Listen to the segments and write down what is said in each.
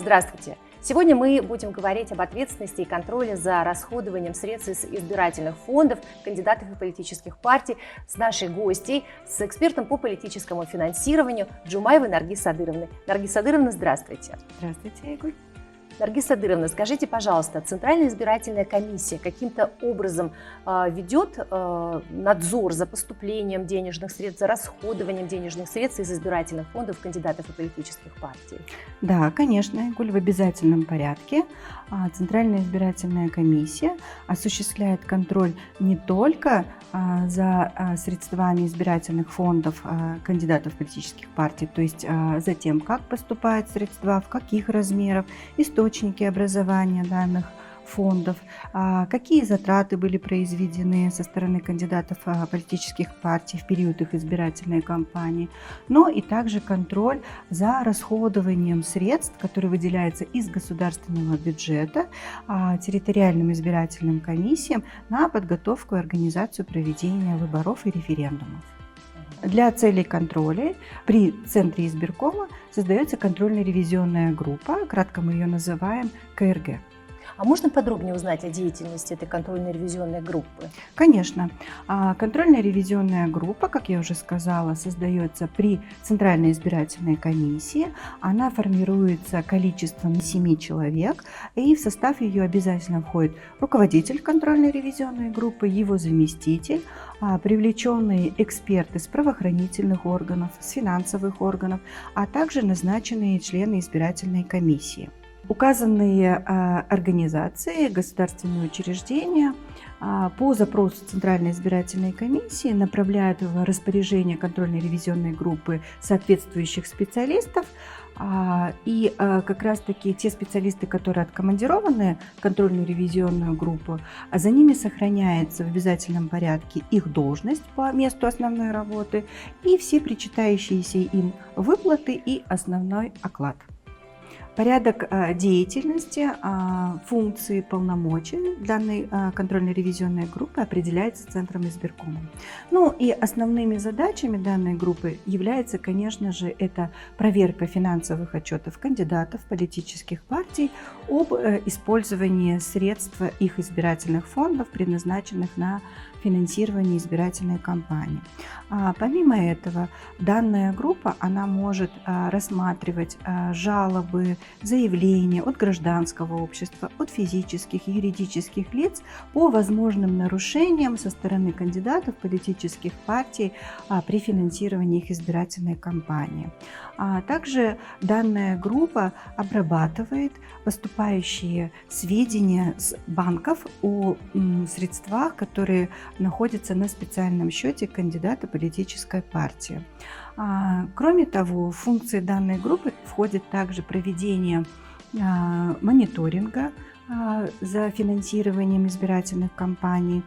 Здравствуйте! Сегодня мы будем говорить об ответственности и контроле за расходованием средств из избирательных фондов кандидатов и политических партий с нашей гостьей, с экспертом по политическому финансированию Джумаевой Наргиз Садыровной. Наргиз Садыровна, здравствуйте! Здравствуйте, Айгуль. Наргиз Садыровна, скажите, пожалуйста, Центральная избирательная комиссия каким-то образом ведет надзор за поступлением денежных средств, за расходованием денежных средств из избирательных фондов кандидатов и политических партий? Да, конечно, Айгуль, в обязательном порядке. Центральная избирательная комиссия осуществляет контроль не только за средствами избирательных фондов кандидатов политических партий, то есть за тем, как поступают средства, в каких размерах, источники образования данных фондов, какие затраты были произведены со стороны кандидатов политических партий в период их избирательной кампании, но и также контроль за расходованием средств, которые выделяются из государственного бюджета территориальным избирательным комиссиям на подготовку и организацию проведения выборов и референдумов. Для целей контроля при Центре избиркома создается контрольно-ревизионная группа, кратко мы ее называем КРГ. А можно подробнее узнать о деятельности этой контрольно-ревизионной группы? Конечно. Контрольно-ревизионная группа, как я уже сказала, создается при Центральной избирательной комиссии. Она формируется количеством 7 человек, и в состав ее обязательно входит руководитель контрольно-ревизионной группы, его заместитель, привлеченные эксперты с правоохранительных органов, с финансовых органов, а также назначенные члены избирательной комиссии. Указанные организации, государственные учреждения по запросу Центральной избирательной комиссии направляют в распоряжение контрольно-ревизионной группы соответствующих специалистов. И как раз-таки те специалисты, которые откомандированы в контрольную ревизионную группу, за ними сохраняется в обязательном порядке их должность по месту основной работы и все причитающиеся им выплаты и основной оклад. Порядок деятельности, функции, полномочий данной контрольно-ревизионной группы определяется Центром избиркома. Ну и основными задачами данной группы является, конечно же, это проверка финансовых отчетов кандидатов, политических партий об использовании средств их избирательных фондов, предназначенных на финансирование избирательной кампании. Помимо этого, данная группа она может рассматривать жалобы, заявления от гражданского общества, от физических и юридических лиц по возможным нарушениям со стороны кандидатов политических партий при финансировании их избирательной кампании. Также данная группа обрабатывает поступающие сведения с банков о средствах, которые находятся на специальном счете кандидата политической партии. Кроме того, в функции данной группы входит также проведение мониторинга за финансированием избирательных кампаний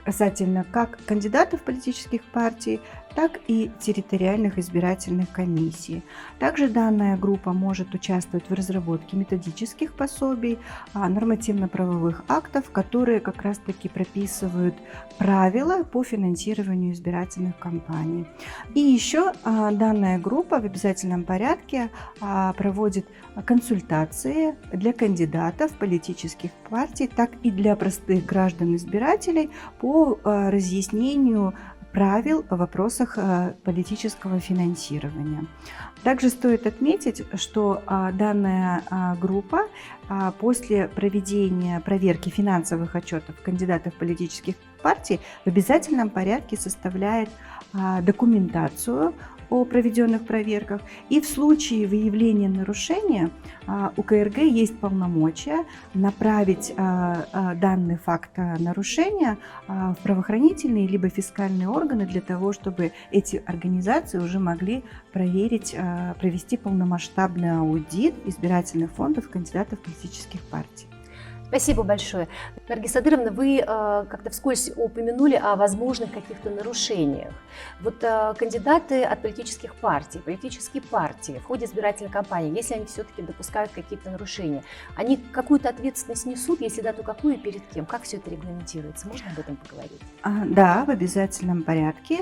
касательно как кандидатов политических партий, так и территориальных избирательных комиссий. Также данная группа может участвовать в разработке методических пособий, нормативно-правовых актов, которые как раз-таки прописывают правила по финансированию избирательных кампаний. И еще данная группа в обязательном порядке проводит консультации для кандидатов политических партий, так и для простых граждан-избирателей по разъяснению правил в вопросах политического финансирования. Также стоит отметить, что данная группа после проведения проверки финансовых отчетов кандидатов политических партий в обязательном порядке составляет документацию о проведенных проверках, и в случае выявления нарушения у КРГ есть полномочия направить данный факт нарушения в правоохранительные либо фискальные органы для того, чтобы эти организации уже могли проверить, провести полномасштабный аудит избирательных фондов кандидатов политических партий. Спасибо большое. Наргиз Садыровна, вы как-то вскользь упомянули о возможных каких-то нарушениях. Вот кандидаты от политические партии в ходе избирательной кампании, если они все-таки допускают какие-то нарушения, они какую-то ответственность несут, если да, то какую и перед кем? Как все это регламентируется? Можно об этом поговорить? Да, в обязательном порядке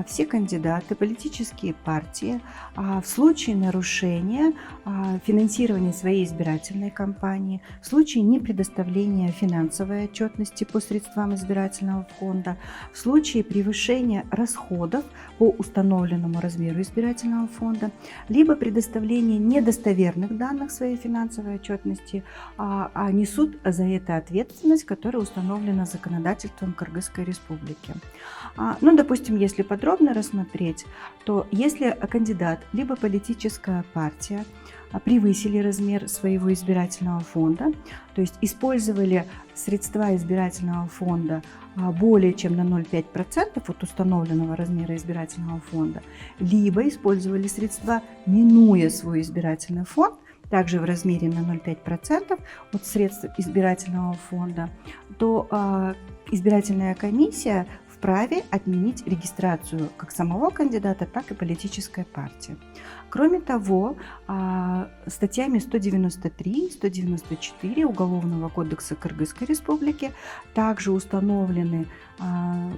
все кандидаты, политические партии в случае нарушения финансирования своей избирательной кампании, в случае непредоставления финансовой отчетности по средствам избирательного фонда, в случае превышения расходов по установленному размеру избирательного фонда, либо предоставления недостоверных данных своей финансовой отчетности, несут за это ответственность, которая установлена законодательством Кыргызской Республики. Ну, допустим, если подробно рассмотреть, то если кандидат либо политическая партия превысили размер своего избирательного фонда, то есть использовали средства избирательного фонда более чем на 0,5% от установленного размера избирательного фонда, либо использовали средства, минуя свой избирательный фонд, также в размере на 0,5% от средств избирательного фонда, то избирательная комиссия вправе отменить регистрацию как самого кандидата, так и политической партии. Кроме того, статьями 193 и 194 Уголовного кодекса Кыргызской Республики также установлены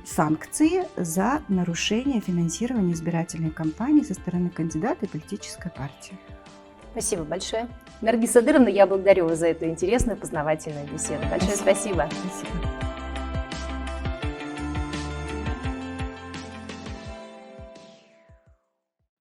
санкции за нарушение финансирования избирательной кампании со стороны кандидата и политической партии. Спасибо большое. Наргиз Садыровна, я благодарю вас за эту интересную познавательную беседу. Большое спасибо. Спасибо.